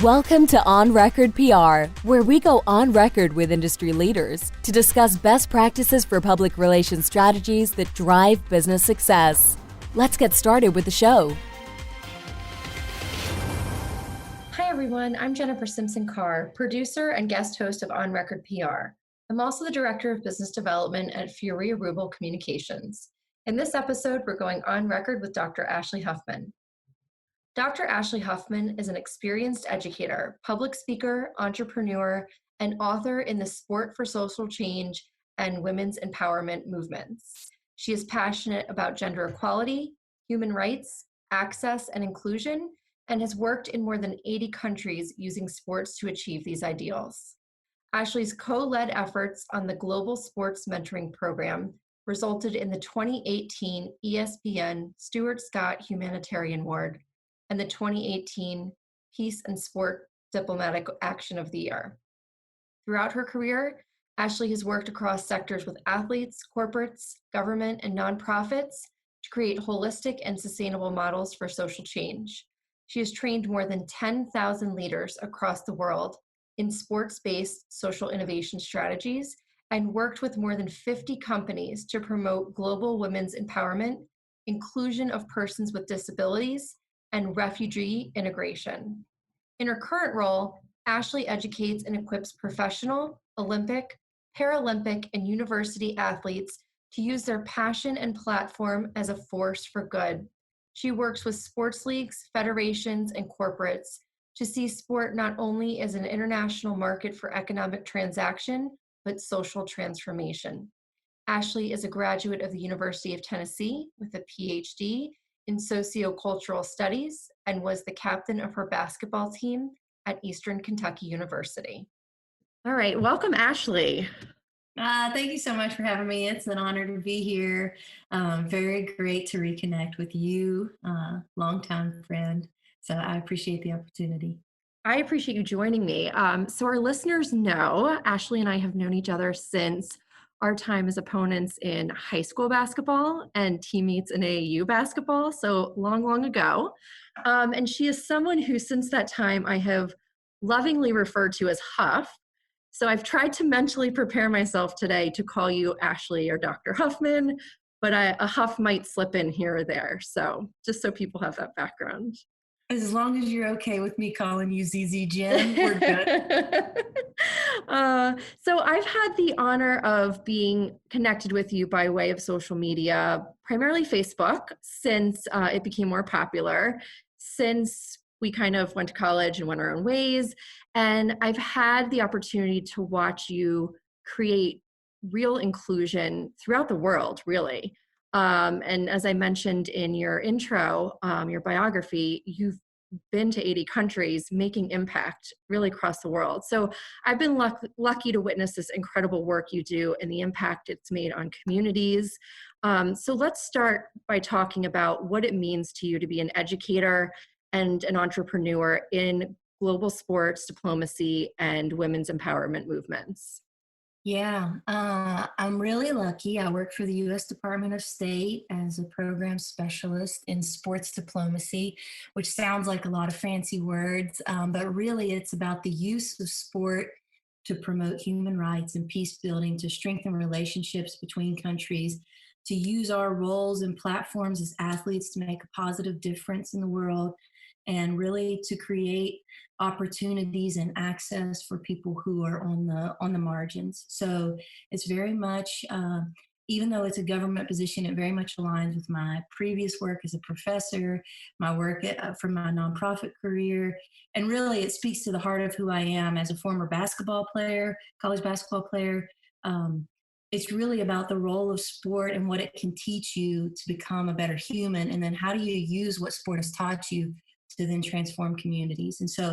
Welcome to On Record PR, where we go on record with industry leaders to discuss best practices for public relations strategies that drive business success. Let's get started with the show. Hi everyone, I'm Jennifer Simpson-Carr, producer and guest host of On Record PR. I'm also the Director of Business Development at Fury Arubel Communications. In this episode, we're going on record with Dr. Ashleigh Huffman. Dr. Ashleigh Huffman is an experienced educator, public speaker, entrepreneur, and author in the sport for social change and women's empowerment movements. She is passionate about gender equality, human rights, access, and inclusion, and has worked in more than 80 countries using sports to achieve these ideals. Ashleigh's co-led efforts on the Global Sports Mentoring Program resulted in the 2018 ESPN Stuart Humanitarian Award and the 2018 Peace and Sport Diplomatic Action of the Year. Throughout her career, Ashleigh has worked across sectors with athletes, corporates, government, and nonprofits to create holistic and sustainable models for social change. She has trained more than 10,000 leaders across the world in sports-based social innovation strategies and worked with more than 50 companies to promote global women's empowerment, inclusion of persons with disabilities, and refugee integration. In her current role, Ashleigh educates and equips professional, Olympic, Paralympic, and university athletes to use their passion and platform as a force for good. She works with sports leagues, federations, and corporates to see sport not only as an international market for economic transaction, but social transformation. Ashleigh is a graduate of the University of Tennessee with a Ph.D. in sociocultural studies and was the captain of her basketball team at Eastern Kentucky University. All right, welcome, Ashleigh. Thank you so much for having me. It's an honor to be here. Very great to reconnect with you, longtime friend. So I appreciate the opportunity. I appreciate you joining me. So our listeners know Ashleigh and I have known each other since our time as opponents in high school basketball and teammates in AAU basketball, so long ago. And she is someone who, since that time, I have lovingly referred to as Huff. So I've tried to mentally prepare myself today to call you Ashleigh or Dr. Huffman, but a Huff might slip in here or there. So just so people have that background. As long as you're okay with me calling you ZZ Jen, we're good. So I've had the honor of being connected with you by way of social media, primarily Facebook, since it became more popular, since we kind of went to college and went our own ways. And I've had the opportunity to watch you create real inclusion throughout the world, really. And as I mentioned in your intro, your biography, you've been to 80 countries making impact really across the world. So I've been lucky to witness this incredible work you do and the impact it's made on communities. So let's start by talking about what it means to you to be an educator and an entrepreneur in global sports, diplomacy, and women's empowerment movements. Yeah, I'm really lucky. I work for the U.S. Department of State as a program specialist in sports diplomacy, which sounds like a lot of fancy words, but really it's about the use of sport to promote human rights and peace building, to strengthen relationships between countries, to use our roles and platforms as athletes to make a positive difference in the world, and really to create opportunities and access for people who are on the margins. So it's very much, even though it's a government position, it very much aligns with my previous work as a professor, my work for my nonprofit career, and really it speaks to the heart of who I am as a former basketball player, college basketball player. It's really about the role of sport and what it can teach you to become a better human, and then how do you use what sport has taught you to then transform communities. And so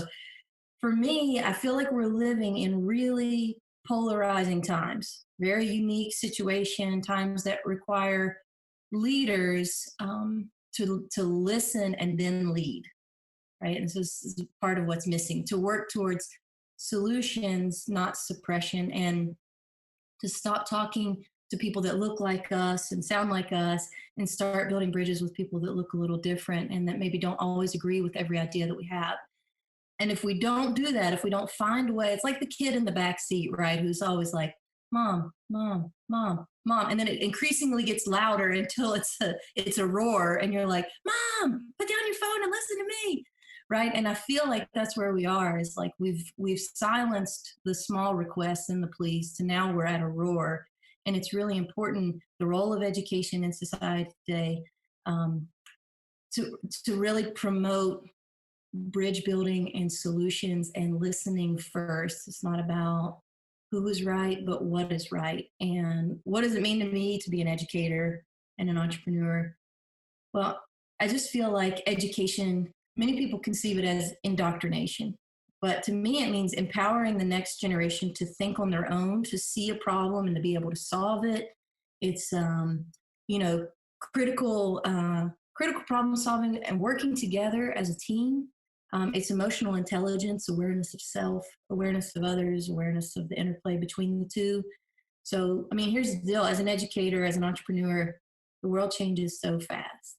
for me, I feel like we're living in really polarizing times, very unique situation, times that require leaders to listen and then lead, right? And so this is part of what's missing, to work towards solutions, not suppression, and to stop talking to people that look like us and sound like us and start building bridges with people that look a little different and that maybe don't always agree with every idea that we have. And if we don't do that, if we don't find a way, it's like the kid in the back seat, right? Who's always like, mom, mom, mom, mom. And then it increasingly gets louder until it's a roar. And you're like, mom, put down your phone and listen to me. Right. And I feel like that's where we are, is like we've silenced the small requests in the pleas to now we're at a roar. And it's really important, the role of education in society today, um, to really promote bridge building and solutions and listening first. It's not about who is right, but what is right. And what does it mean to me to be an educator and an entrepreneur? Well, I just feel like education, many people conceive it as indoctrination. But to me, it means empowering the next generation to think on their own, to see a problem and to be able to solve it. It's, you know, critical, critical problem solving and working together as a team. It's emotional intelligence, awareness of self, awareness of others, awareness of the interplay between the two. So, I mean, here's the deal. As an educator, as an entrepreneur, the world changes so fast.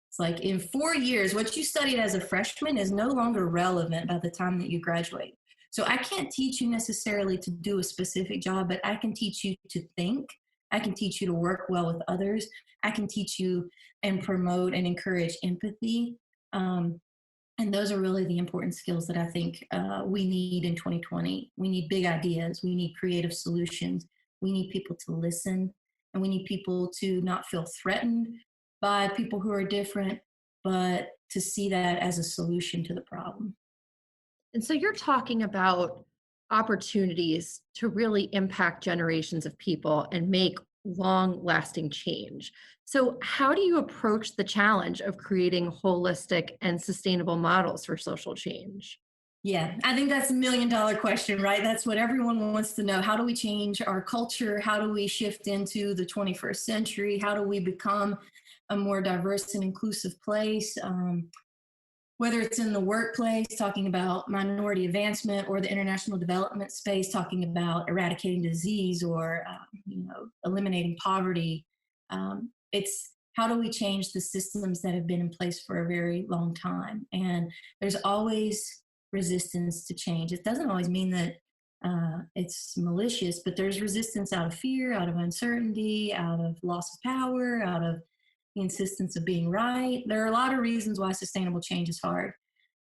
It's like in 4 years, what you studied as a freshman is no longer relevant by the time that you graduate. So I can't teach you necessarily to do a specific job, but I can teach you to think. I can teach you to work well with others. I can teach you and promote and encourage empathy. And those are really the important skills that I think we need in 2020. We need big ideas. We need creative solutions. We need people to listen. And we need people to not feel threatened by people who are different, but to see that as a solution to the problem. And so you're talking about opportunities to really impact generations of people and make long lasting change. So, how do you approach the challenge of creating holistic and sustainable models for social change? Yeah, I think that's $1 million question, right? That's what everyone wants to know. How do we change our culture? How do we shift into the 21st century? How do we become a more diverse and inclusive place? Whether it's in the workplace, talking about minority advancement, or the international development space, talking about eradicating disease or eliminating poverty. It's how do we change the systems that have been in place for a very long time? And there's always resistance to change. It doesn't always mean that it's malicious, but there's resistance out of fear, out of uncertainty, out of loss of power, out of the insistence of being right. There are a lot of reasons why sustainable change is hard.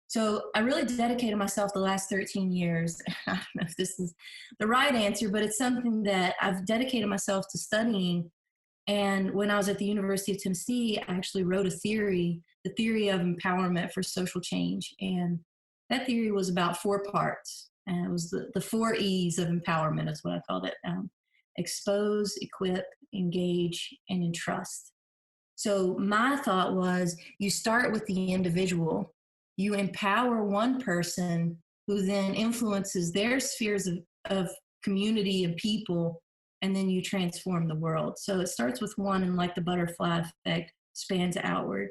So I really dedicated myself the last 13 years. I don't know if this is the right answer, but it's something that I've dedicated myself to studying. And when I was at the University of Tennessee, I actually wrote a theory, the theory of empowerment for social change. And that theory was about 4 parts. And it was the 4 E's of empowerment is what I called it. Expose, equip, engage, and entrust. So my thought was you start with the individual, you empower one person who then influences their spheres of community and people, and then you transform the world. So it starts with one, and like the butterfly effect, spans outward.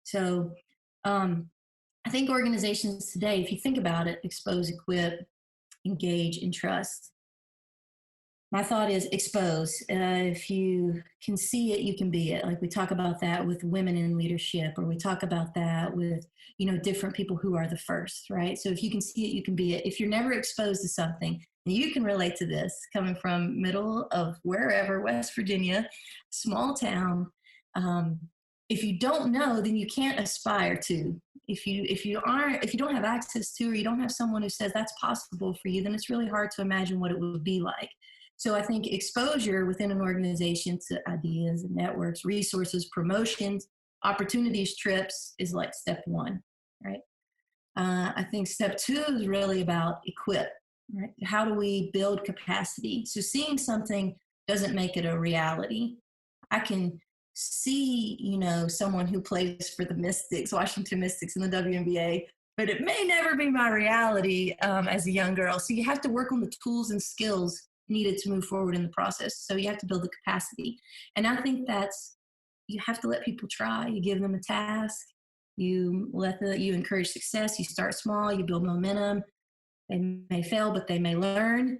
So I think organizations today, if you think about it, expose, equip, engage, and trust. My thought is expose. If you can see it, you can be it. Like we talk about that with women in leadership, or we talk about that with, different people who are the first, right? So if you can see it, you can be it. If you're never exposed to something, and you can relate to this coming from middle of wherever, West Virginia, small town. If you don't know, then you can't aspire to. If you don't have access to, or you don't have someone who says that's possible for you, then it's really hard to imagine what it would be like. So I think exposure within an organization to ideas and networks, resources, promotions, opportunities, trips is like step 1, right? I think step 2 is really about equip, right? How do we build capacity? So seeing something doesn't make it a reality. I can see, someone who plays for the Mystics, Washington Mystics in the WNBA, but it may never be my reality as a young girl. So you have to work on the tools and skills needed to move forward in the process. So you have to build the capacity. And I think you have to let people try. You give them a task, you encourage success, you start small, you build momentum. They may fail, but they may learn.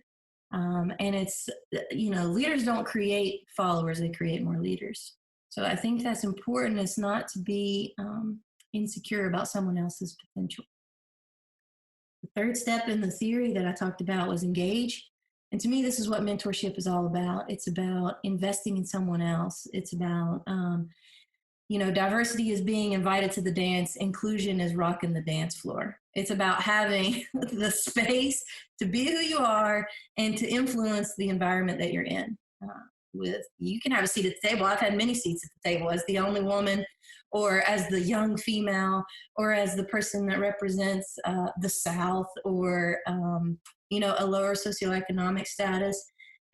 And it's, leaders don't create followers, they create more leaders. So I think that's important. It's not to be insecure about someone else's potential. The third step in the theory that I talked about was engage. And to me, this is what mentorship is all about. It's about investing in someone else. It's about, diversity is being invited to the dance. Inclusion is rocking the dance floor. It's about having the space to be who you are and to influence the environment that you're in. You can have a seat at the table. I've had many seats at the table as the only woman, or as the young female, or as the person that represents the South, or a lower socioeconomic status.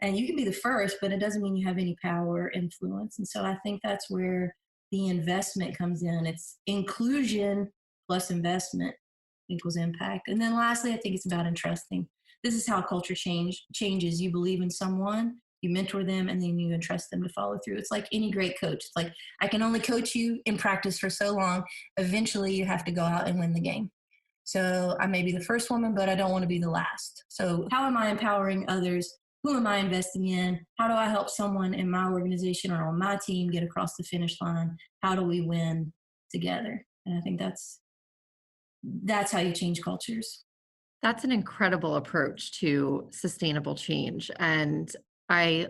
And you can be the first, but it doesn't mean you have any power or influence. And so I think that's where the investment comes in. It's inclusion plus investment equals impact. And then lastly, I think it's about entrusting. This is how culture changes. You believe in someone, you mentor them, and then you entrust them to follow through. It's like any great coach. It's like, I can only coach you in practice for so long. Eventually you have to go out and win the game. So I may be the first woman, but I don't want to be the last. So how am I empowering others? Who am I investing in? How do I help someone in my organization or on my team get across the finish line? How do we win together? And I think that's how you change cultures. That's an incredible approach to sustainable change. And I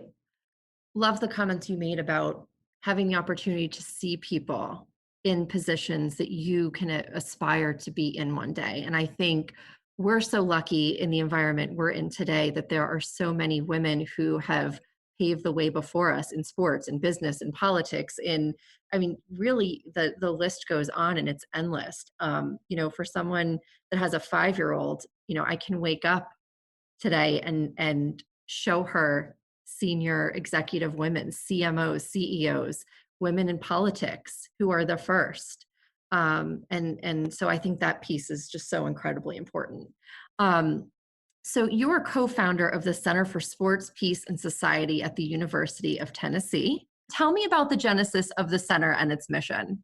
love the comments you made about having the opportunity to see people in positions that you can aspire to be in one day. And I think we're so lucky in the environment we're in today that there are so many women who have paved the way before us in sports and business and politics. Really the list goes on and it's endless. For someone that has a 5-year-old, I can wake up today and show her senior executive women, CMOs, CEOs, women in politics who are the first. And so I think that piece is just so incredibly important. So you're co-founder of the Center for Sports, Peace, and Society at the University of Tennessee. Tell me about the genesis of the center and its mission.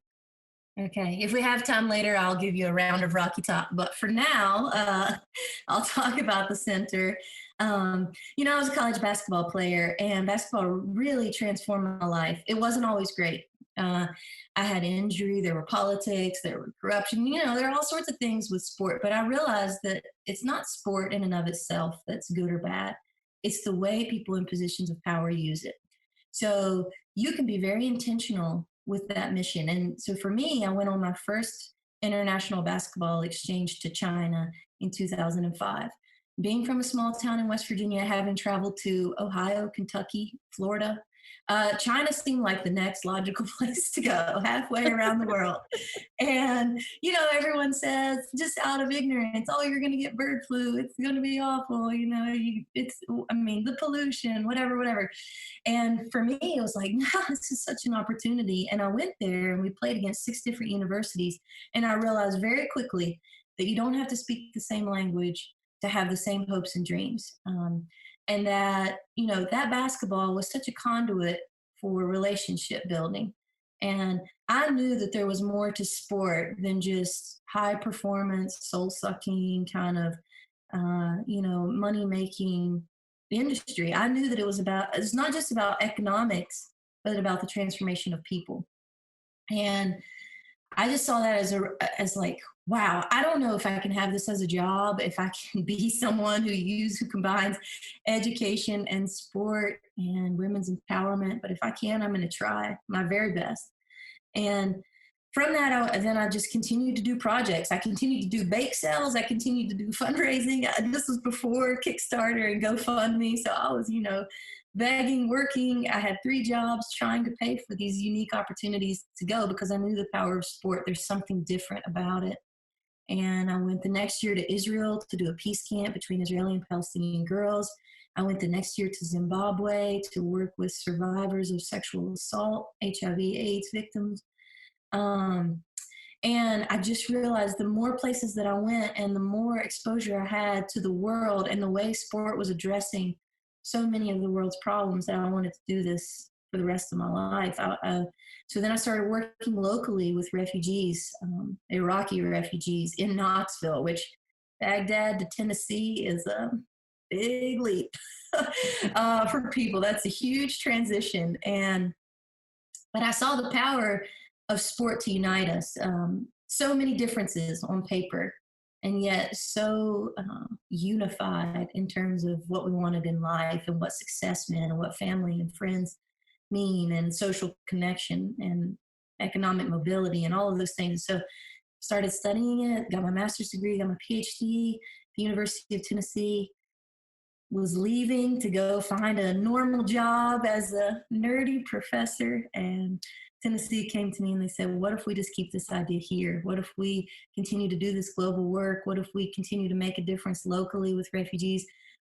Okay, if we have time later, I'll give you a round of Rocky Top. But for now, I'll talk about the center. I was a college basketball player, and basketball really transformed my life. It wasn't always great. I had injury, there were politics, there were corruption, there are all sorts of things with sport. But I realized that it's not sport in and of itself that's good or bad. It's the way people in positions of power use it. So you can be very intentional with that mission. And so for me, I went on my first international basketball exchange to China in 2005. Being from a small town in West Virginia, having traveled to Ohio, Kentucky, Florida, China seemed like the next logical place to go, halfway around the world. And, everyone says, just out of ignorance, oh, you're going to get bird flu. It's going to be awful. The pollution, whatever. And for me, it was like, this is such an opportunity. And I went there and we played against 6 different universities. And I realized very quickly that you don't have to speak the same language to have the same hopes and dreams. And that, that basketball was such a conduit for relationship building. And I knew that there was more to sport than just high performance, soul sucking kind of, money making industry. I knew that it's not just about economics, but about the transformation of people. And I just saw that as like, wow, I don't know if I can have this as a job, if I can be someone who combines education and sport and women's empowerment. But if I can, I'm going to try my very best. And from that, I just continued to do projects. I continued to do bake sales. I continued to do fundraising. This was before Kickstarter and GoFundMe. So I was, begging, working. I had 3 jobs trying to pay for these unique opportunities to go because I knew the power of sport. There's something different about it. And I went the next year to Israel to do a peace camp between Israeli and Palestinian girls. I went the next year to Zimbabwe to work with survivors of sexual assault, HIV/AIDS victims. And I just realized the more places that I went and the more exposure I had to the world and the way sport was addressing so many of the world's problems, that I wanted to do this for the rest of my life. So then I started working locally with refugees, Iraqi refugees in Knoxville, which Baghdad to Tennessee is a big leap for people. That's a huge transition. But I saw the power of sport to unite us. So many differences on paper. and yet so unified in terms of what we wanted in life and what success meant and what family and friends mean and social connection and economic mobility and all of those things. So started studying it, got my master's degree, got my Ph.D. at the University of Tennessee, was leaving to go find a normal job as a nerdy professor. And Tennessee came to me and they said, what if we just keep this idea here? What if we continue to do this global work? What if we continue to make a difference locally with refugees?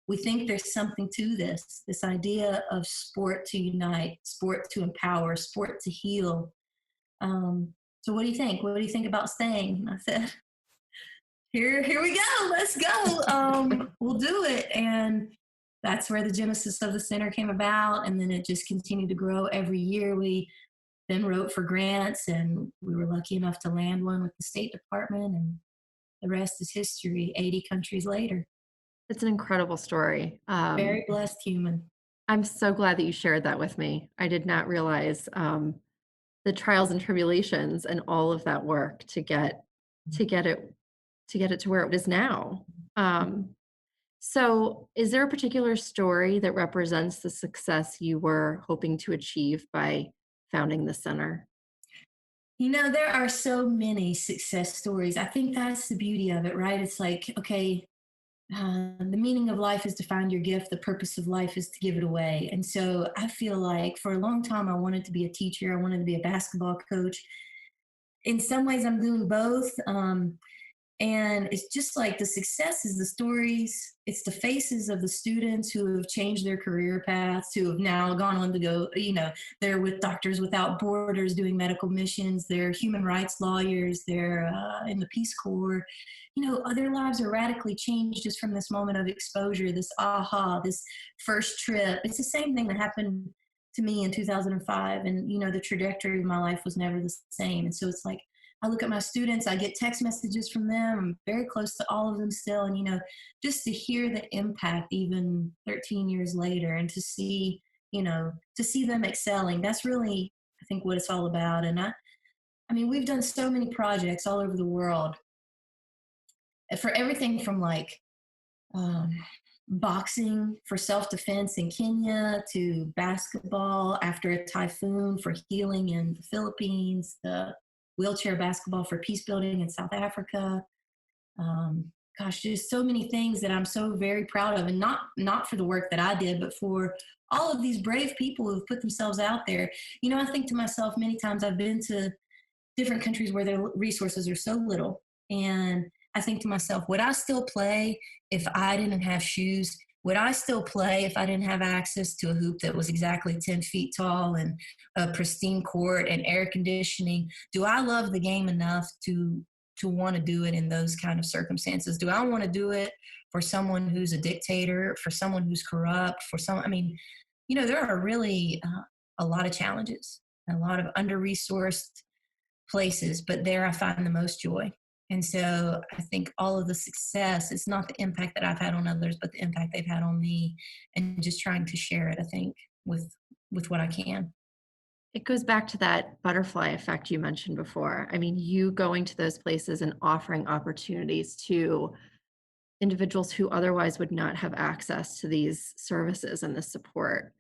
We think there's something to this idea of sport to unite, sport to empower, sport to heal. So what do you think? What do you think about staying? And I said, here we go. Let's go. We'll do it. And that's where the genesis of the center came about. And then it just continued to grow every year. We then wrote for grants, and we were lucky enough to land one with the State Department, and the rest is history, 80 countries later. It's an incredible story. Very blessed human. I'm so glad that you shared that with me. I did not realize the trials and tribulations and all of that work to get it to where it is now. So is there a particular story that represents the success you were hoping to achieve by founding the center? You know, there are so many success stories. I think that's the beauty of it, right? It's like, okay, the meaning of life is to find your gift. The purpose of life is to give it away. And so I feel like for a long time, I wanted to be a teacher. I wanted to be a basketball coach. In some ways, I'm doing both. And it's just like the success is the stories. It's the faces of the students who have changed their career paths, who have now gone on to go, they're with Doctors Without Borders doing medical missions. They're human rights lawyers. They're in the Peace Corps. Their lives are radically changed just from this moment of exposure, this aha, this first trip. It's the same thing that happened to me in 2005. And, the trajectory of my life was never the same. And so it's like, I look at my students, I get text messages from them. I'm very close to all of them still. And, just to hear the impact even 13 years later and to see them excelling, that's really, I think, what it's all about. And I mean, we've done so many projects all over the world for everything from like boxing for self-defense in Kenya to basketball after a typhoon for healing in the Philippines, the wheelchair basketball for peace building in South Africa. Just so many things that I'm so very proud of, and not for the work that I did, but for all of these brave people who've put themselves out there. I think to myself, many times I've been to different countries where their resources are so little. And I think to myself, would I still play if I didn't have shoes? Would I still play if I didn't have access to a hoop that was exactly 10 feet tall and a pristine court and air conditioning? Do I love the game enough to want to do it in those kind of circumstances? Do I want to do it for someone who's a dictator, for someone who's corrupt, there are really a lot of challenges, a lot of under-resourced places, but there I find the most joy. And so I think all of the success, it's not the impact that I've had on others, but the impact they've had on me, and just trying to share it, I think, with what I can. It goes back to that butterfly effect you mentioned before. I mean, you going to those places and offering opportunities to individuals who otherwise would not have access to these services and this support.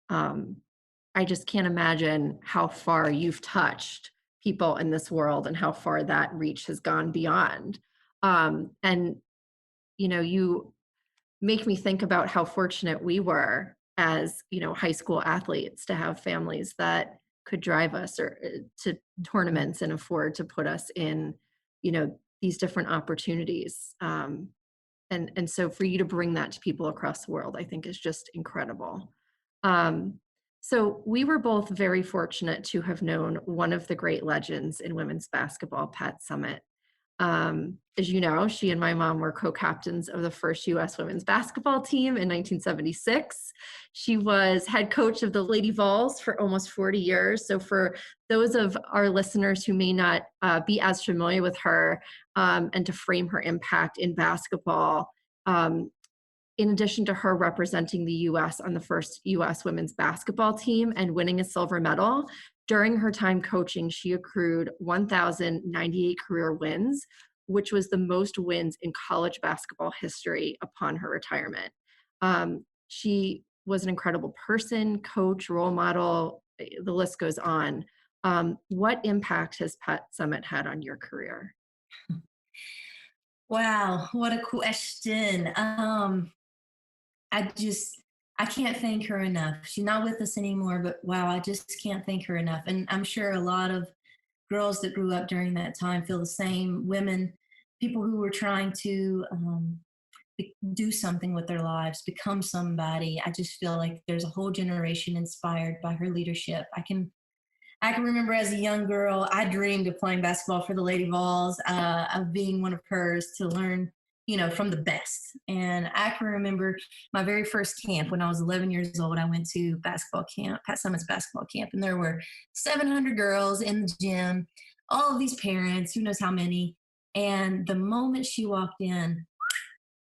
I just can't imagine how far you've touched people in this world and how far that reach has gone beyond. You make me think about how fortunate we were as, high school athletes to have families that could drive us to tournaments and afford to put us in, these different opportunities. And so for you to bring that to people across the world, I think is just incredible. So we were both very fortunate to have known one of the great legends in women's basketball, Pat Summitt. As you know, she and my mom were co-captains of the first U.S. women's basketball team in 1976. She was head coach of the Lady Vols for almost 40 years. So for those of our listeners who may not be as familiar with her, and to frame her impact in basketball, in addition to her representing the U.S. on the first U.S. women's basketball team and winning a silver medal, during her time coaching, she accrued 1,098 career wins, which was the most wins in college basketball history upon her retirement. She was an incredible person, coach, role model. The list goes on. What impact has Pat Summitt had on your career? Wow, what a question. I just, I can't thank her enough. She's not with us anymore, but wow, I just can't thank her enough. And I'm sure a lot of girls that grew up during that time feel the same. Women, people who were trying to do something with their lives, become somebody. I just feel like there's a whole generation inspired by her leadership. I can remember as a young girl, I dreamed of playing basketball for the Lady Vols, of being one of hers to learn, from the best. And I can remember my very first camp when I was 11 years old. I went to basketball camp, Pat Summitt's basketball camp, and there were 700 girls in the gym, all of these parents, who knows how many. And the moment she walked in,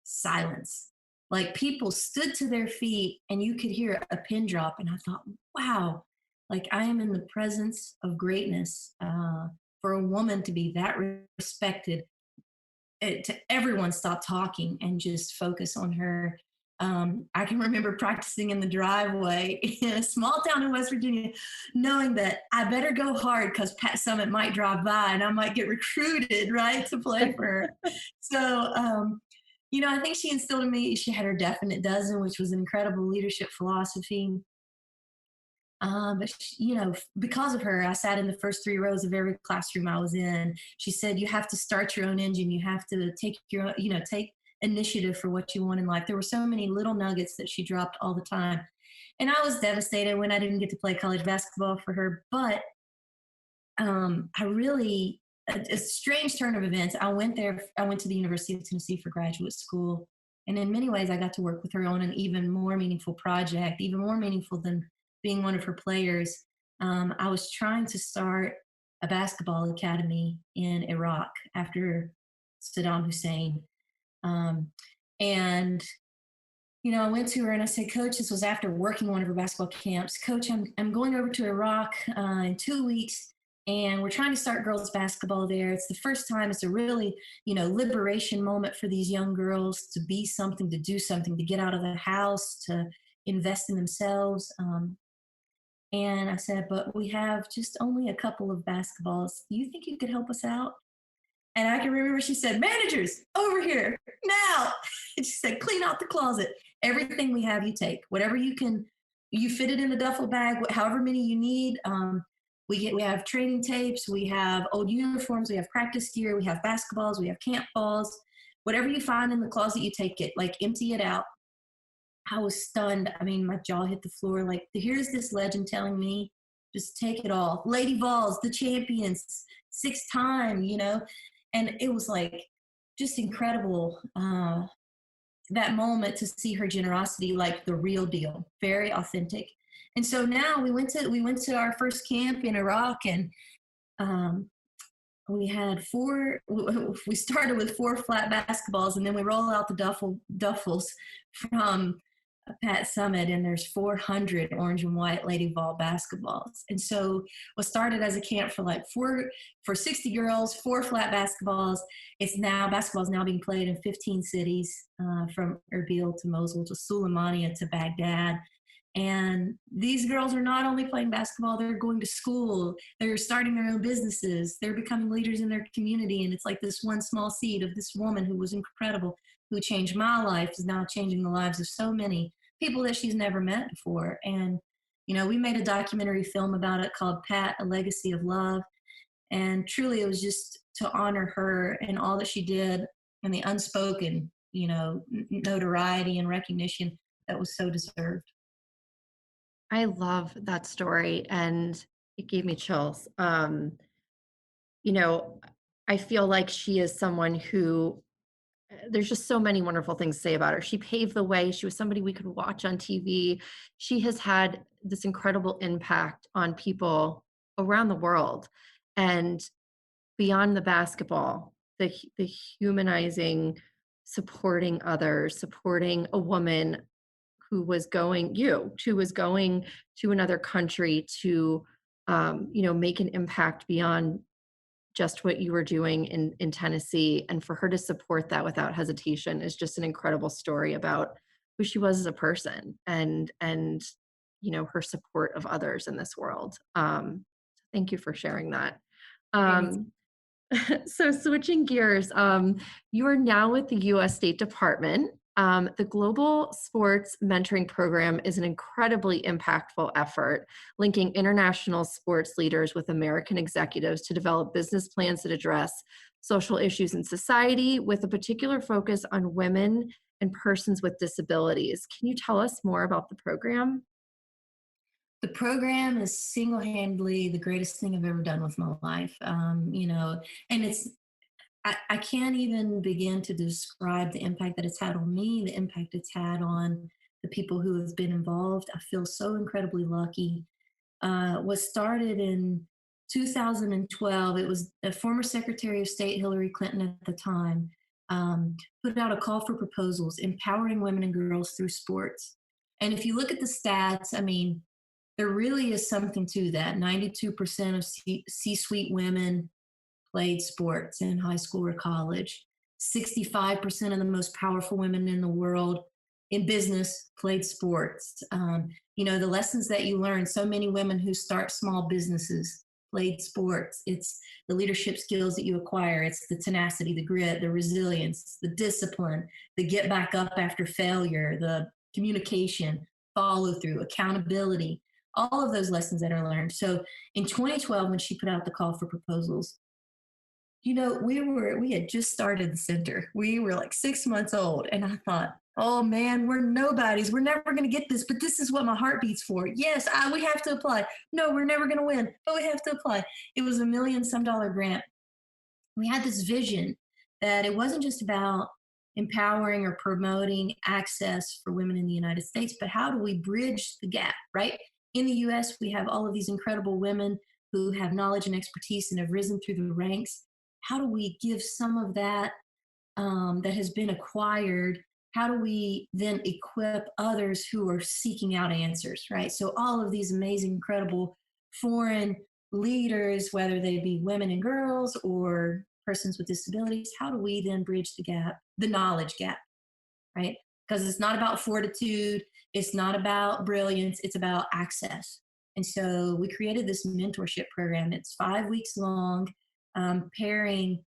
silence. Like people stood to their feet and you could hear a pin drop. And I thought, wow, like I am in the presence of greatness. For a woman to be that respected, to everyone stop talking and just focus on her. I can remember practicing in the driveway in a small town in West Virginia, knowing that I better go hard because Pat Summitt might drive by and I might get recruited, right, to play for her. So, I think she instilled in me, she had her definite dozen, which was an incredible leadership philosophy. But because of her, I sat in the first 3 rows of every classroom I was in. She said, "You have to start your own engine. You have to take your, take initiative for what you want in life." There were so many little nuggets that she dropped all the time, and I was devastated when I didn't get to play college basketball for her. But I really, a strange turn of events. I went there. I went to the University of Tennessee for graduate school, and in many ways, I got to work with her on an even more meaningful project, even more meaningful than being one of her players. I was trying to start a basketball academy in Iraq after Saddam Hussein. And I went to her and I said, "Coach," this was after working one of her basketball camps, "Coach, I'm going over to Iraq in 2 weeks, and we're trying to start girls basketball there. It's the first time. It's a really, liberation moment for these young girls to be something, to do something, to get out of the house, to invest in themselves." And I said, "But we have just only a couple of basketballs. Do you think you could help us out?" And I can remember she said, "Managers, over here, now." And she said, "Clean out the closet. Everything we have, you take. Whatever you can, you fit it in the duffel bag, however many you need. We have training tapes, we have old uniforms, we have practice gear, we have basketballs, we have camp balls. Whatever you find in the closet, you take it. Like, empty it out." I was stunned. I mean, my jaw hit the floor. Like, here's this legend telling me, just take it all. Lady Vols, the champions, 6-time, And it was like just incredible, that moment, to see her generosity, like the real deal, very authentic. And so now we went to our first camp in Iraq, and we had we started with 4 flat basketballs, and then we roll out the duffels from Pat Summitt, and there's 400 orange and white Lady Vol basketballs. And so what started as a camp for like for 60 girls, 4 flat basketballs. Basketball is now being played in 15 cities, from Erbil to Mosul to Suleimania to Baghdad. And these girls are not only playing basketball, they're going to school, they're starting their own businesses, they're becoming leaders in their community. And it's like this one small seed of this woman who was incredible, who changed my life, is now changing the lives of so many people that she's never met before. And, we made a documentary film about it called Pat, A Legacy of Love. And truly it was just to honor her and all that she did, and the unspoken, notoriety and recognition that was so deserved. I love that story, and it gave me chills. I feel like she is someone who, there's just so many wonderful things to say about her. She paved the way. She was somebody we could watch on TV. She has had this incredible impact on people around the world. And beyond the basketball, the humanizing, supporting others, supporting a woman who was going to another country to, make an impact beyond just what you were doing in Tennessee, and for her to support that without hesitation is just an incredible story about who she was as a person and her support of others in this world. Thank you for sharing that. Um, so switching gears, you are now with the U.S. State Department. The Global Sports Mentoring Program is an incredibly impactful effort, linking international sports leaders with American executives to develop business plans that address social issues in society, with a particular focus on women and persons with disabilities. Can you tell us more about the program? The program is single-handedly the greatest thing I've ever done with my life. And I can't even begin to describe the impact that it's had on me, the impact it's had on the people who have been involved. I feel so incredibly lucky. Was started in 2012. It was the former Secretary of State Hillary Clinton at the time put out a call for proposals, empowering women and girls through sports. And if you look at the stats, I mean, there really is something to that. 92% of C-suite women played sports in high school or college. 65% of the most powerful women in the world in business played sports. The lessons that you learn, so many women who start small businesses played sports. It's the leadership skills that you acquire. It's the tenacity, the grit, the resilience, the discipline, the get back up after failure, the communication, follow through, accountability, all of those lessons that are learned. So in 2012, when she put out the call for proposals, we had just started the center. We were like 6 months old. And I thought, oh man, we're nobodies. We're never going to get this, but this is what my heart beats for. Yes, we have to apply. No, we're never going to win, but we have to apply. It was $1 million some grant. We had this vision that it wasn't just about empowering or promoting access for women in the United States, but how do we bridge the gap, right? In the US, we have all of these incredible women who have knowledge and expertise and have risen through the ranks. How do we give some of that that has been acquired? How do we then equip others who are seeking out answers, right? So all of these amazing, incredible foreign leaders, whether they be women and girls or persons with disabilities, how do we then bridge the gap, the knowledge gap, right? Because it's not about fortitude, it's not about brilliance, it's about access. And so we created this mentorship program. It's 5 weeks long, pairing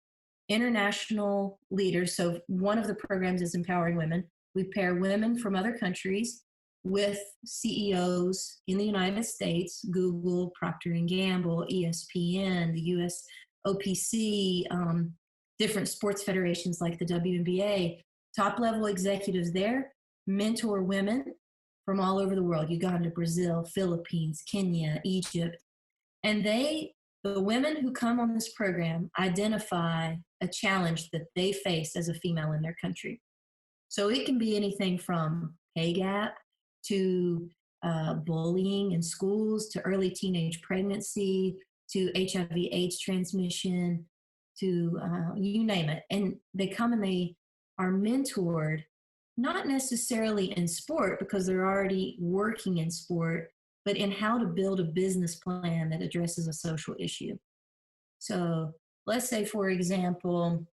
international leaders. So one of the programs is empowering women. We pair women from other countries with CEOs in the United States, Google, Procter & Gamble, ESPN, the US OPC, different sports federations like the WNBA, top level executives there, mentor women from all over the world, Uganda, Brazil, Philippines, Kenya, Egypt. And the women who come on this program identify a challenge that they face as a female in their country. So it can be anything from pay gap to bullying in schools, to early teenage pregnancy, to HIV/AIDS transmission, to you name it. And they come and they are mentored, not necessarily in sport because they're already working in sport, but in how to build a business plan that addresses a social issue. So let's say, for example,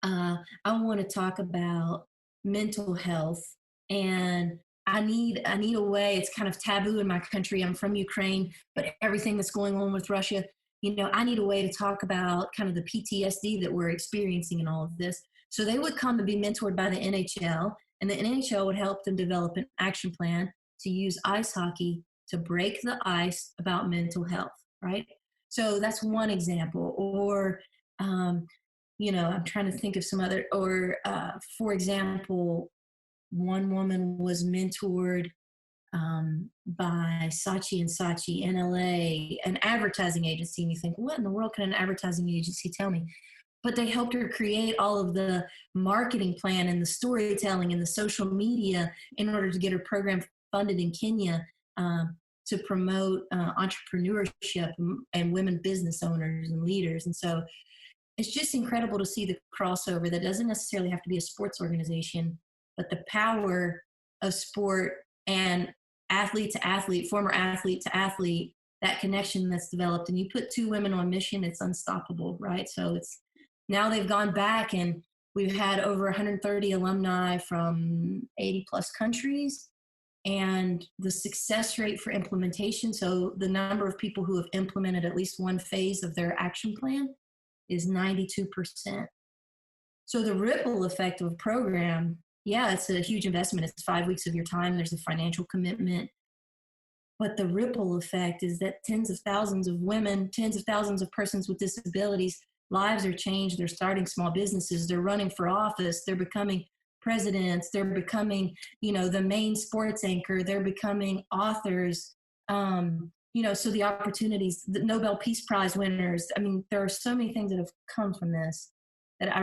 I want to talk about mental health, and I need a way. It's kind of taboo in my country. I'm from Ukraine, but everything that's going on with Russia, I need a way to talk about kind of the PTSD that we're experiencing in all of this. So they would come and be mentored by the NHL, and the NHL would help them develop an action plan to use ice hockey to break the ice about mental health, right? So that's one example. Or, I'm trying to think of some other, or for example, one woman was mentored by Saatchi & Saatchi in LA, an advertising agency. And you think, what in the world can an advertising agency tell me? But they helped her create all of the marketing plan and the storytelling and the social media in order to get her program funded in Kenya to promote entrepreneurship and women business owners and leaders. And so it's just incredible to see the crossover that doesn't necessarily have to be a sports organization, but the power of sport and athlete to athlete, former athlete to athlete, that connection that's developed. And you put two women on mission, it's unstoppable, right? So it's now they've gone back, and we've had over 130 alumni from 80 plus countries. And the success rate for implementation, so the number of people who have implemented at least one phase of their action plan, is 92%. So the ripple effect of a program, yeah, it's a huge investment. It's 5 weeks of your time. There's a financial commitment. But the ripple effect is that tens of thousands of women, tens of thousands of persons with disabilities, lives are changed. They're starting small businesses. They're running for office. They're becoming presidents. They're becoming, the main sports anchor. They're becoming authors. So the opportunities, the Nobel Peace Prize winners. I mean, there are so many things that have come from this that I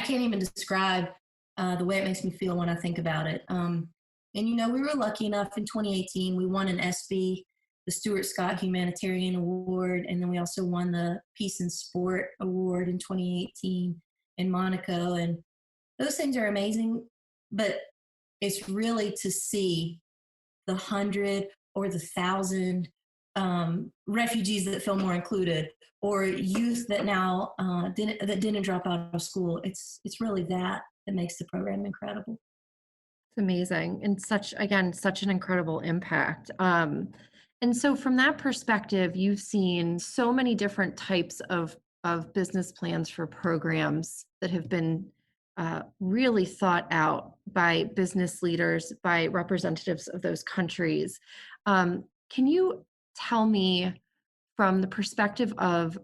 can't even describe the way it makes me feel when I think about it. And we were lucky enough in 2018, we won an SB, the Stuart Humanitarian Award, and then we also won the Peace and Sport Award in 2018 in Monaco. And those things are amazing, but it's really to see the 100 or the 1,000 refugees that feel more included, or youth that now didn't drop out of school. It's really that makes the program incredible. It's amazing, and such an incredible impact. And so from that perspective, you've seen so many different types of business plans for programs that have been really thought out by business leaders, by representatives of those countries. Can you tell me, from the perspective of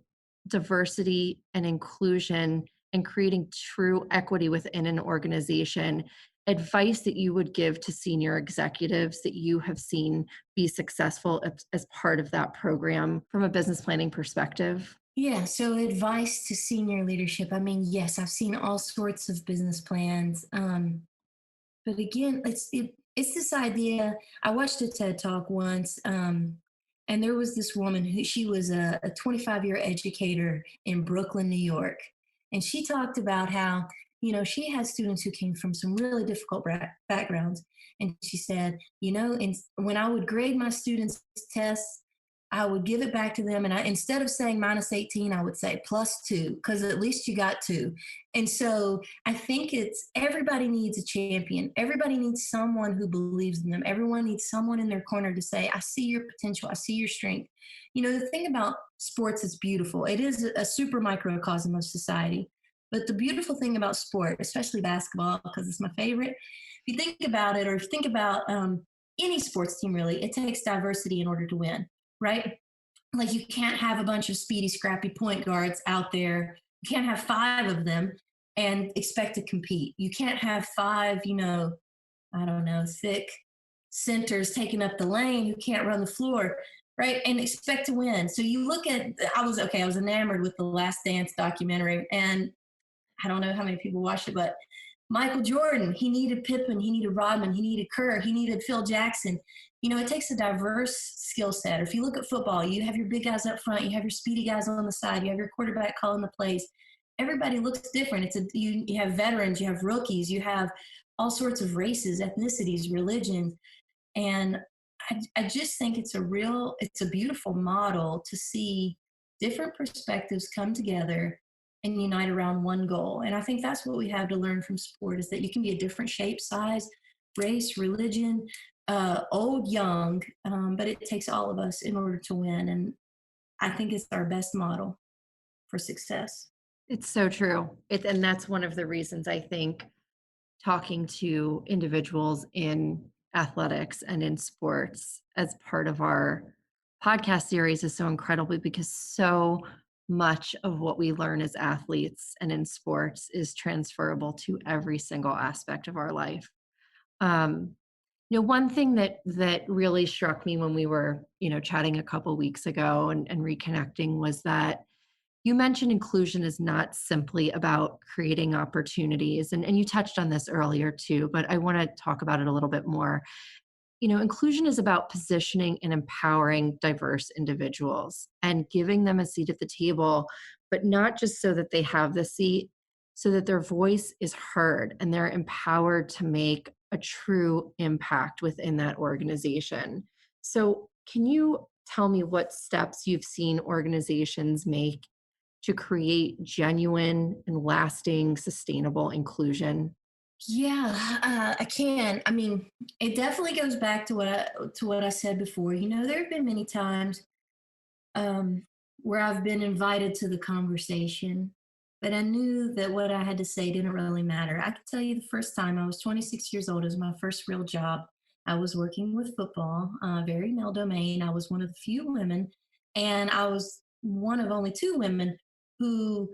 diversity and inclusion and creating true equity within an organization, advice that you would give to senior executives that you have seen be successful as part of that program from a business planning perspective? Yeah, so advice to senior leadership. I mean, yes, I've seen all sorts of business plans. But again, it's this idea. I watched a TED Talk once, and there was this woman who she was a 25-year educator in Brooklyn, New York. And she talked about how, she had students who came from some really difficult backgrounds. And she said, when I would grade my students' tests, I would give it back to them. And instead of saying -18, I would say +2, because at least you got 2. And so I think everybody needs a champion. Everybody needs someone who believes in them. Everyone needs someone in their corner to say, I see your potential. I see your strength. The thing about sports is beautiful. It is a super microcosm of society. But the beautiful thing about sport, especially basketball, because it's my favorite, if you think about it, or if you think about any sports team, really, it takes diversity in order to win, right? Like, you can't have a bunch of speedy, scrappy point guards out there. You can't have 5 of them and expect to compete. You can't have 5, thick centers taking up the lane who can't run the floor, right? And expect to win. So you look at, I was enamored with the Last Dance documentary, and I don't know how many people watched it, but Michael Jordan, he needed Pippen, he needed Rodman, he needed Kerr, he needed Phil Jackson. It takes a diverse skill set. Or if you look at football, you have your big guys up front, you have your speedy guys on the side, you have your quarterback calling the plays. Everybody looks different. You have veterans, you have rookies, you have all sorts of races, ethnicities, religions. And I just think it's a beautiful model to see different perspectives come together and unite around one goal. And I think that's what we have to learn from sport, is that you can be a different shape, size, race, religion, old, young, but it takes all of us in order to win. And I think it's our best model for success. It's so true. And that's one of the reasons I think talking to individuals in athletics and in sports as part of our podcast series is so incredible, because so much of what we learn as athletes and in sports is transferable to every single aspect of our life. One thing that really struck me when we were, chatting a couple weeks ago and reconnecting was that you mentioned inclusion is not simply about creating opportunities. And you touched on this earlier too, but I want to talk about it a little bit more. Inclusion is about positioning and empowering diverse individuals and giving them a seat at the table, but not just so that they have the seat, so that their voice is heard and they're empowered to make a true impact within that organization. So can you tell me what steps you've seen organizations make to create genuine and lasting, sustainable inclusion? Yeah, I can. I mean, it definitely goes back to what I said before. There have been many times um, where I've been invited to the conversation, but I knew that what I had to say didn't really matter. I could tell you the first time I was 26 years old, it was my first real job. I was working with football, very male domain. I was one of the few women, and I was one of only two women who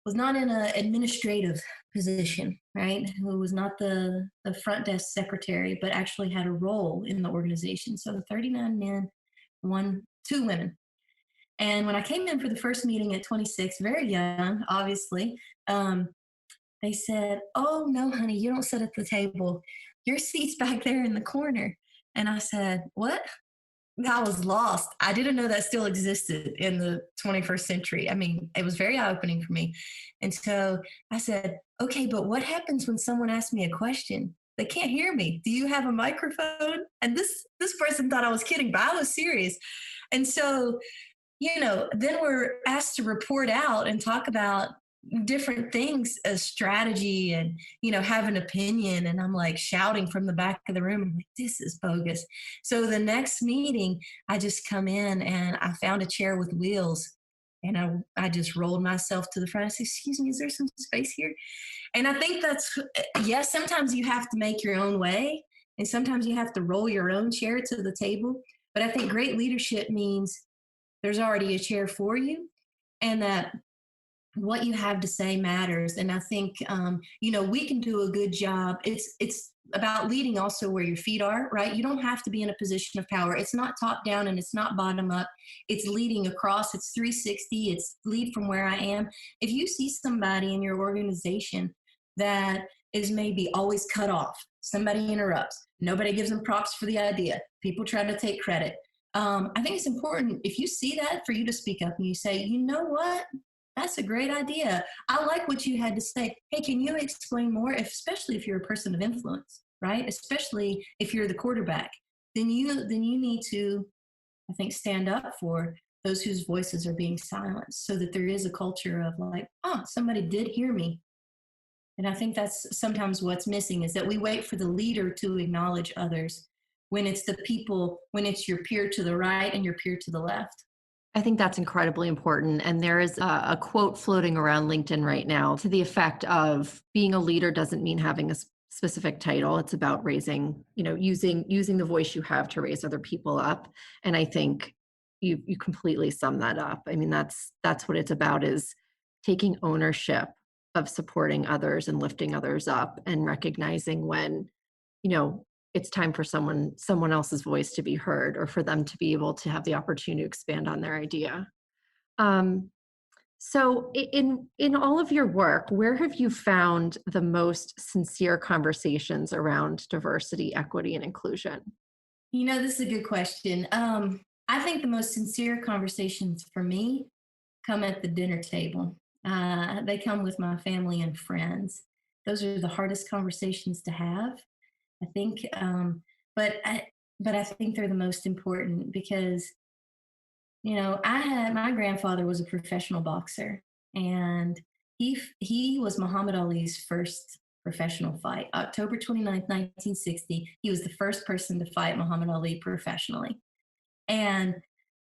was not in an administrative position, right? Who was not the front desk secretary, but actually had a role in the organization. So 39 men, two women. And when I came in for the first meeting at 26, very young, obviously, um, they said, "Oh, no, honey, you don't sit at the table. Your seat's back there in the corner." And I said, "What?" I was lost. I didn't know that still existed in the 21st century. I mean, it was very eye opening for me. And so I said, "Okay, but what happens when someone asks me a question? They can't hear me. Do you have a microphone?" And this person thought I was kidding, but I was serious. And so then we're asked to report out and talk about different things as strategy and, have an opinion. And I'm like shouting from the back of the room. I'm like, this is bogus. So the next meeting, I just come in and I found a chair with wheels. And I just rolled myself to the front. I said, "Excuse me, is there some space here?" And I think yes, sometimes you have to make your own way. And sometimes you have to roll your own chair to the table. But I think great leadership means there's already a chair for you, and that what you have to say matters. And I think we can do a good job. It's about leading also where your feet are, right? You don't have to be in a position of power. It's not top down and it's not bottom up. It's leading across. It's 360. It's lead from where I am. If you see somebody in your organization that is maybe always cut off, somebody interrupts, nobody gives them props for the idea, people try to take credit, I think it's important if you see that for you to speak up and you say, "You know what? That's a great idea. I like what you had to say. Hey, can you explain more?" Especially if you're a person of influence, right? Especially if you're the quarterback, then you need to, I think, stand up for those whose voices are being silenced, so that there is a culture of like, "Oh, somebody did hear me." And I think that's sometimes what's missing, is that we wait for the leader to acknowledge others when when it's your peer to the right and your peer to the left. I think that's incredibly important. And there is a quote floating around LinkedIn right now to the effect of being a leader doesn't mean having a specific title. It's about raising, using the voice you have to raise other people up. And I think you completely sum that up. I mean, that's what it's about, is taking ownership of supporting others and lifting others up and recognizing when, you know, it's time for someone else's voice to be heard, or for them to be able to have the opportunity to expand on their idea. Um, so in all of your work, where have you found the most sincere conversations around diversity, equity, and inclusion? This is a good question. I think the most sincere conversations for me come at the dinner table. They come with my family and friends. Those are the hardest conversations to have, I think. But I, but I think they're the most important because, my grandfather was a professional boxer, and he was Muhammad Ali's first professional fight. October 29th, 1960, he was the first person to fight Muhammad Ali professionally. And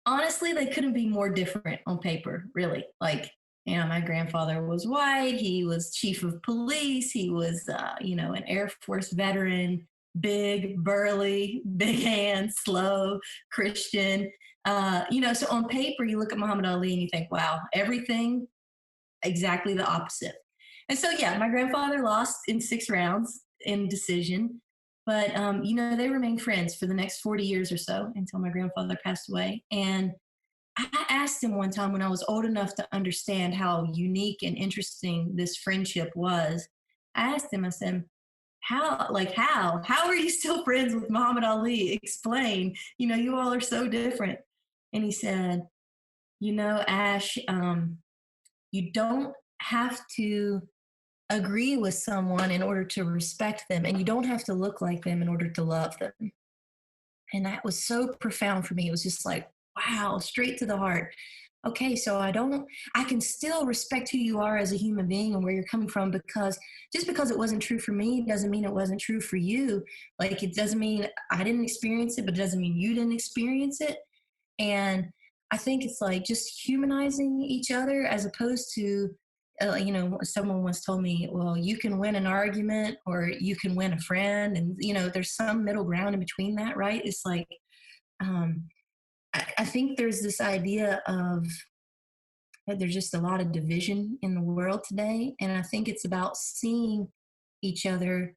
honestly, they couldn't be more different on paper, really. Like, my grandfather was white. He was chief of police. He was, an Air Force veteran, big, burly, big hands, slow, Christian. So on paper, you look at Muhammad Ali and you think, wow, everything exactly the opposite. And so, yeah, my grandfather lost in 6 rounds in decision. But, they remained friends for the next 40 years or so until my grandfather passed away. And I asked him one time when I was old enough to understand how unique and interesting this friendship was. I asked him, I said, how are you still friends with Muhammad Ali? Explain, you all are so different. And he said, Ash, you don't have to agree with someone in order to respect them, and you don't have to look like them in order to love them. And that was so profound for me. It was just like, wow, straight to the heart. Okay, so I can still respect who you are as a human being and where you're coming from, because just because it wasn't true for me doesn't mean it wasn't true for you. Like, it doesn't mean I didn't experience it, but it doesn't mean you didn't experience it. And I think it's like just humanizing each other, as opposed to, someone once told me, well, you can win an argument or you can win a friend. And, there's some middle ground in between that, right? It's like, um, I think there's this idea of that there's just a lot of division in the world today. And I think it's about seeing each other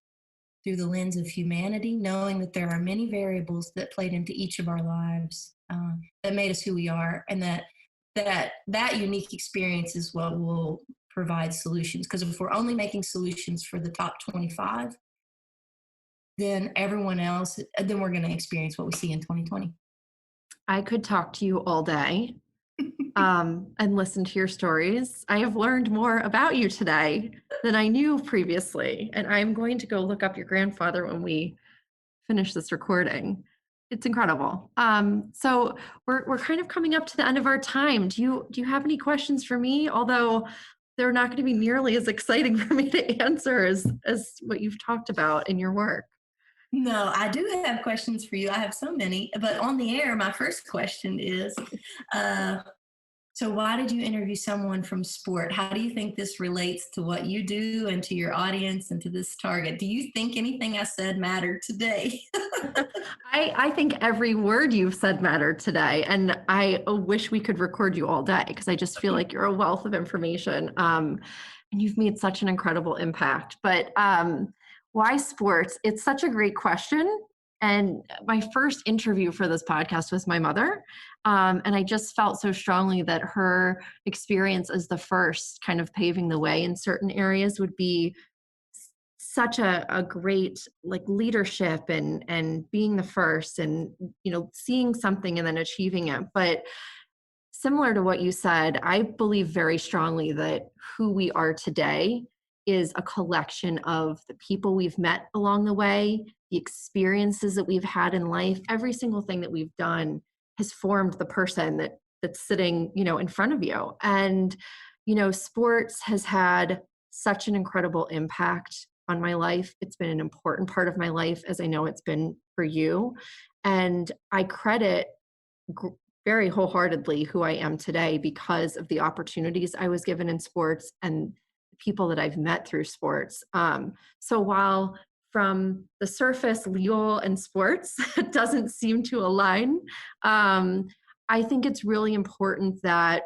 through the lens of humanity, knowing that there are many variables that played into each of our lives, that made us who we are, and that unique experience is what will provide solutions. Because if we're only making solutions for the top 25, then everyone else, then we're going to experience what we see in 2020. I could talk to you all day and listen to your stories. I have learned more about you today than I knew previously, and I'm going to go look up your grandfather when we finish this recording. It's incredible. So we're kind of coming up to the end of our time. Do you have any questions for me? Although they're not going to be nearly as exciting for me to answer as what you've talked about in your work. No, I do have questions for you. I have so many, but on the air, my first question is, so why did you interview someone from sport? How do you think this relates to what you do and to your audience and to this target? Do you think anything I said mattered today? I think every word you've said mattered today, and I wish we could record you all day, because I just feel like you're a wealth of information, and you've made such an incredible impact. But why sports? It's such a great question. And my first interview for this podcast was my mother. And I just felt so strongly that her experience as the first, kind of paving the way in certain areas, would be such a great, like, leadership and being the first, and seeing something and then achieving it. But similar to what you said, I believe very strongly that who we are today is a collection of the people we've met along the way, the experiences that we've had in life. Every single thing that we've done has formed the person that's sitting, in front of you. And, sports has had such an incredible impact on my life. It's been an important part of my life, as I know it's been for you. And I credit very wholeheartedly who I am today because of the opportunities I was given in sports and the people that I've met through sports. So while from the surface, legal and sports doesn't seem to align, I think it's really important that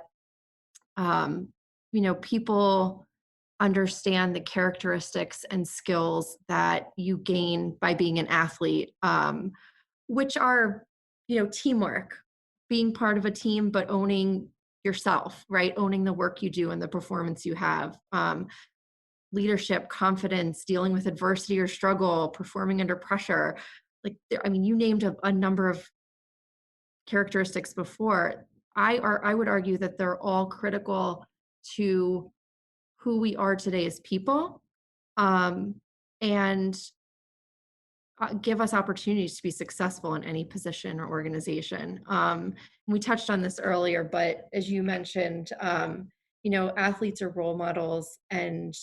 people understand the characteristics and skills that you gain by being an athlete, which are, teamwork, being part of a team, but owning yourself, right? Owning the work you do and the performance you have. Leadership, confidence, dealing with adversity or struggle, performing under pressure. You named a number of characteristics before. I would argue that they're all critical to who we are today as people, and give us opportunities to be successful in any position or organization. We touched on this earlier, but as you mentioned, athletes are role models, and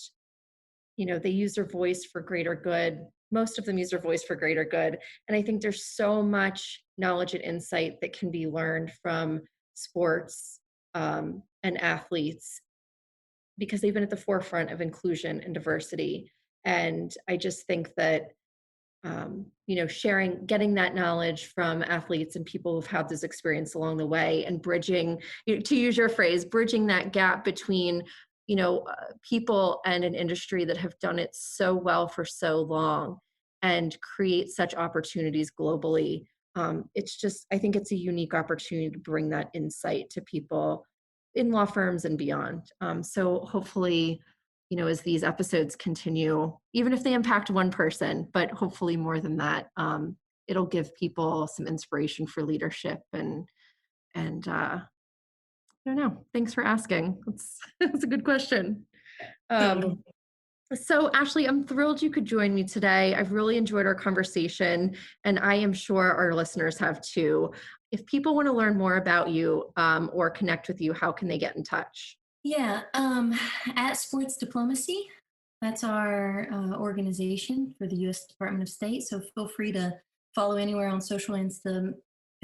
they use their voice for greater good. Most of them use their voice for greater good. And I think there's so much knowledge and insight that can be learned from sports and athletes, because they've been at the forefront of inclusion and diversity. And I just think that, getting that knowledge from athletes and people who've had this experience along the way, and bridging, to use your phrase, bridging that gap between, people and an industry that have done it so well for so long and create such opportunities globally. I think it's a unique opportunity to bring that insight to people in law firms and beyond. So hopefully, as these episodes continue, even if they impact one person, but hopefully more than that, it'll give people some inspiration for leadership. And I don't know. Thanks for asking. That's a good question. So, Ashleigh, I'm thrilled you could join me today. I've really enjoyed our conversation, and I am sure our listeners have too. If people want to learn more about you or connect with you, how can they get in touch? Yeah, at Sports Diplomacy, that's our organization for the U.S. Department of State. So feel free to follow anywhere on social, Insta,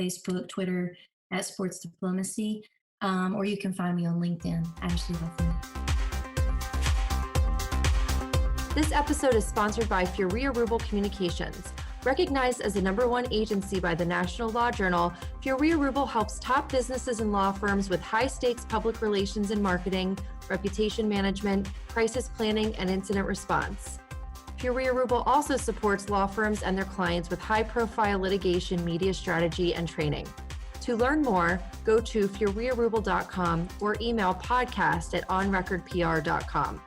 Facebook, Twitter, at Sports Diplomacy, or you can find me on LinkedIn, Ashleigh Huffman. This episode is sponsored by Furia-Rubel Communications. Recognized as the #1 agency by the National Law Journal, Furia-Rubel helps top businesses and law firms with high-stakes public relations and marketing, reputation management, crisis planning, and incident response. Furia-Rubel also supports law firms and their clients with high-profile litigation, media strategy, and training. To learn more, go to furiarubel.com or email podcast@onrecordpr.com.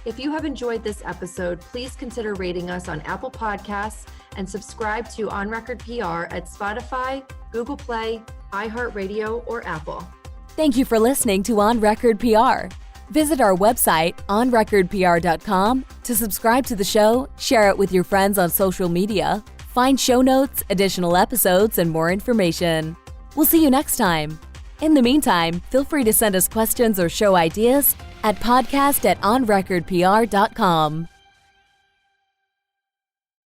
If you have enjoyed this episode, please consider rating us on Apple Podcasts and subscribe to On Record PR at Spotify, Google Play, iHeartRadio, or Apple. Thank you for listening to On Record PR. Visit our website, onrecordpr.com, to subscribe to the show, share it with your friends on social media, find show notes, additional episodes, and more information. We'll see you next time. In the meantime, feel free to send us questions or show ideas at podcast@onrecordpr.com.